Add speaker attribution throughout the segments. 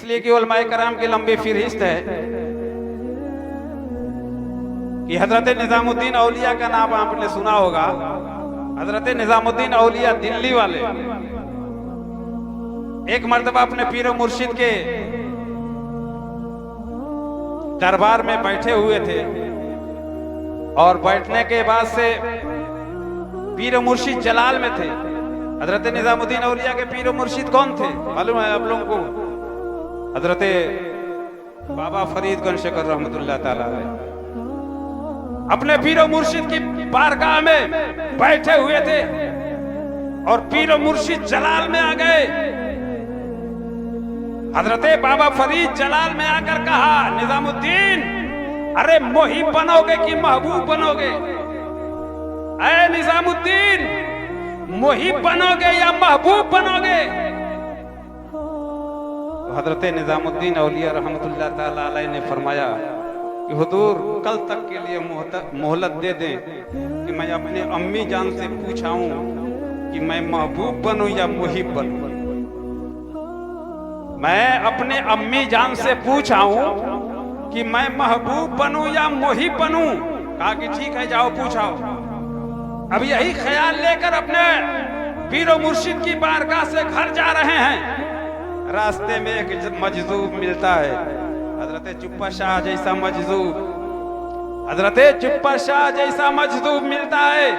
Speaker 1: इसलिए कि उलमाए कराम की लंबी फहरिस्त है कि हजरत निजामुद्दीन औलिया का नाम आपने सुना होगा। हजरत निजामुद्दीन औलिया दिल्ली वाले एक मर्तबा अपने पीर मुर्शिद के दरबार में बैठे हुए थे और बैठने के बाद से पीर मुर्शिद जलाल में थे। हजरत निजामुद्दीन औलिया के पीर मुर्शिद कौन थे मालूम है आप लोगों को? हजरत बाबा फरीदगंज शेखर रहमतुल्लाह ताला अलैह अपने पीर मुर्शिद की बारगाह में बैठे हुए थे और पीर मुर्शिद जलाल में आ गए। हजरत बाबा फरीद जलाल में आकर कहा, निजामुद्दीन अरे मोहिब बनोगे कि महबूब बनोगे? अरे निजामुद्दीन मोहिब बनोगे या महबूब बनोगे? तो हजरत निजामुद्दीन औलिया रहमतुल्लाह ताला अलैह ने फरमाया कि हुजूर कल तक के लिए मोहलत दे दें कि मैं अपने अम्मी जान से पूछाऊं कि मैं महबूब बनूं या मुहिब बनूं। मैं अपने अम्मी जान से पूछाऊं कि मैं महबूब बनूं या मुहिब बनूं। कहा कि ठीक है जाओ पूछाओ। अब यही ख्याल लेकर अपने पीर मुर्शिद की बारगाह से घर जा रहे हैं। रास्ते में एक मजजूब मिलता है, हजरत चुप्पा शाह जैसा मजजूब, हजरत चुप्पा शाह जैसा मजजूब मिलता है।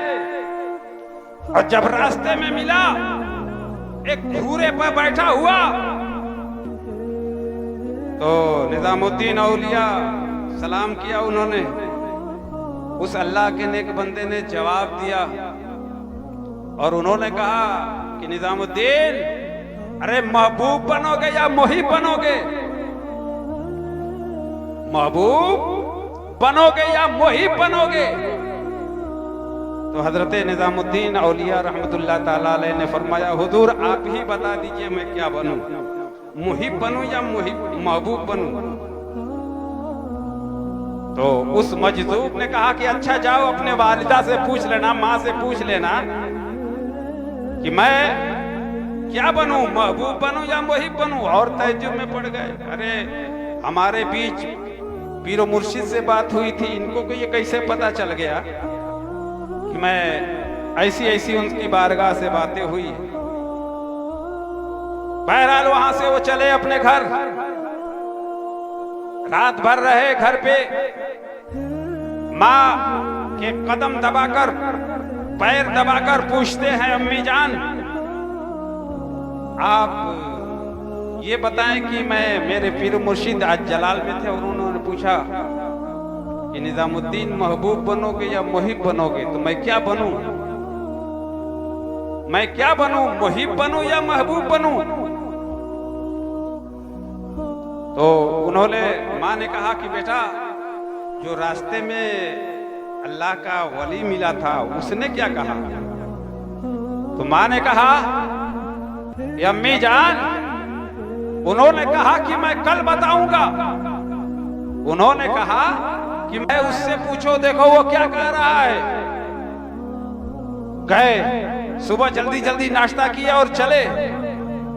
Speaker 1: और जब रास्ते में मिला एक घूरे पर बैठा हुआ तो निजामुद्दीन औलिया सलाम किया उन्होंने। उस अल्लाह के नेक बंदे ने जवाब दिया और उन्होंने कहा कि निजामुद्दीन अरे महबूब बनोगे या मुहिब बनोगे? महबूब बनोगे या मुहिब बनोगे? तो हजरत निजामुद्दीन औलिया रहमतुल्लाह ताला अलैह ने फरमाया, हुजूर आप ही बता दीजिए मैं क्या बनूं, मुहिब बनूं या महबूब बनूं? तो उस मजदूब ने कहा कि अच्छा जाओ अपने वालिदा से पूछ लेना, माँ से पूछ लेना कि मैं क्या बनूं, महबूब बनूं या मुहिब बनूं? और तहज्जुब में पड़ गए। अरे हमारे बीच पीर मुर्शिद से बात हुई थी, इनको को ये कैसे पता चल गया कि मैं ऐसी ऐसी उनकी बारगाह से बातें हुई। बहरहाल वहां से वो चले अपने घर, रात भर रहे घर पे। माँ के कदम दबाकर पैर दबाकर पूछते हैं, अम्मी जान आप ये बताएं कि मेरे पीर मुर्शिद आज जलाल में थे और उन्होंने पूछा कि निजामुद्दीन महबूब बनोगे या मुहिब बनोगे? तो मैं क्या बनूं? मैं क्या बनूं, मुहिब बनूं या महबूब बनूं? तो उन्होंने माँ ने कहा कि बेटा जो रास्ते में अल्लाह का वली मिला था उसने क्या कहा? तो माँ ने कहा अम्मी जान उन्होंने कहा कि मैं कल बताऊंगा। उन्होंने कहा कि मैं उससे पूछो देखो वो क्या कह रहा है। गए सुबह जल्दी जल्दी नाश्ता किया और चले।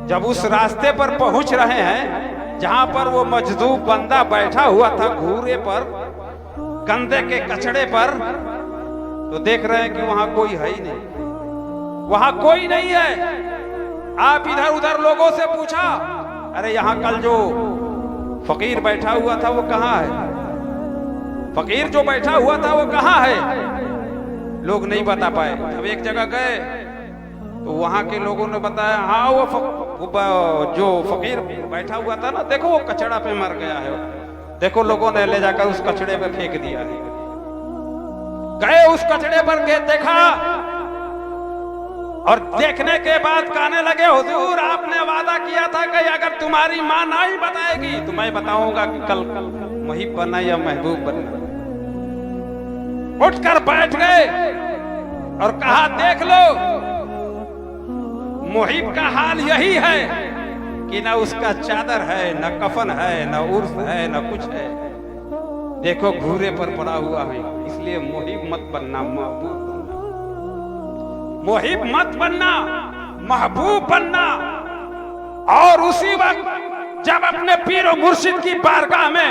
Speaker 1: जब उस रास्ते पर पहुंच रहे हैं जहां पर वो मजदूब बंदा बैठा हुआ था घूरे पर, कंधे के कचड़े पर, तो देख रहे हैं कि वहां कोई है ही नहीं, वहां कोई नहीं है। आप इधर उधर लोगों से पूछा, अरे यहाँ कल जो फकीर बैठा हुआ था वो कहाँ है? फकीर जो बैठा हुआ था वो कहाँ है? लोग नहीं बता पाए। अब एक जगह गए तो वहां के लोगों ने बताया, हाँ वो जो फकीर बैठा हुआ था ना, देखो वो कचड़ा पे मर गया है, देखो लोगों ने ले जाकर उस कचड़े पे फेंक दिया है। गए उस कचड़े पर देखा और देखने के बाद कहने लगे, हुजूर आपने वादा किया था कि अगर तुम्हारी माँ नहीं बताएगी तो मैं बताऊंगा कि कल मुहिब बनना या महबूब बनना। उठकर बैठ गए और कहा, देख लो मुहिब का हाल यही है कि न उसका चादर है, न कफन है, न उर्स है, न कुछ है। देखो घूरे पर पड़ा हुआ है। इसलिए मुहिब मत बनना, महबूब बनना। मुहिब मत बनना, महबूब बनना। और उसी वक्त जब अपने पीर और मुर्शिद की बारगाह में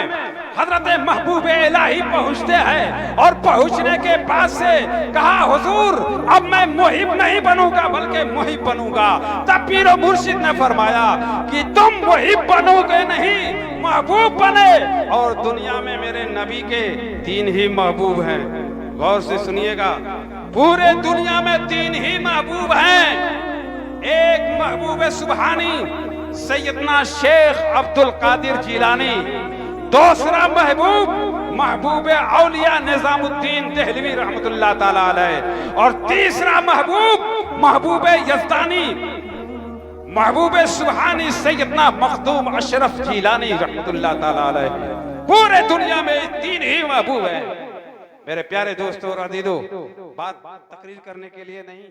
Speaker 1: हजरत महबूब इलाही पहुंचते हैं और पहुंचने के बाद से कहा हुजूर अब मैं मुहिब नहीं बनूंगा बल्कि मुहिब बनूंगा। तब पीर और मुर्शिद ने फरमाया कि तुम मुहिब बनोगे नहीं, महबूब बने। और दुनिया में मेरे नबी के 3 ही महबूब हैं। गौर से सुनिएगा, पूरे दुनिया में 3 ही महबूब हैं। एक महबूब सुबहानी सैयदना शेख अब्दुल कादिर जिलानी, दूसरा महबूब औलिया निजामुद्दीन देहलवी रहमतुल्लाह ताला अलैह, और तीसरा महबूब यज़दानी महबूब सुबहानी सैयदना मखदूम अशरफ जिलानी रहमतुल्लाह ताला अलैह। पूरे दुनिया में 3 ही महबूब है। मेरे प्यारे दोस्तों और अजीजों, बात तकरीर करने के लिए नहीं।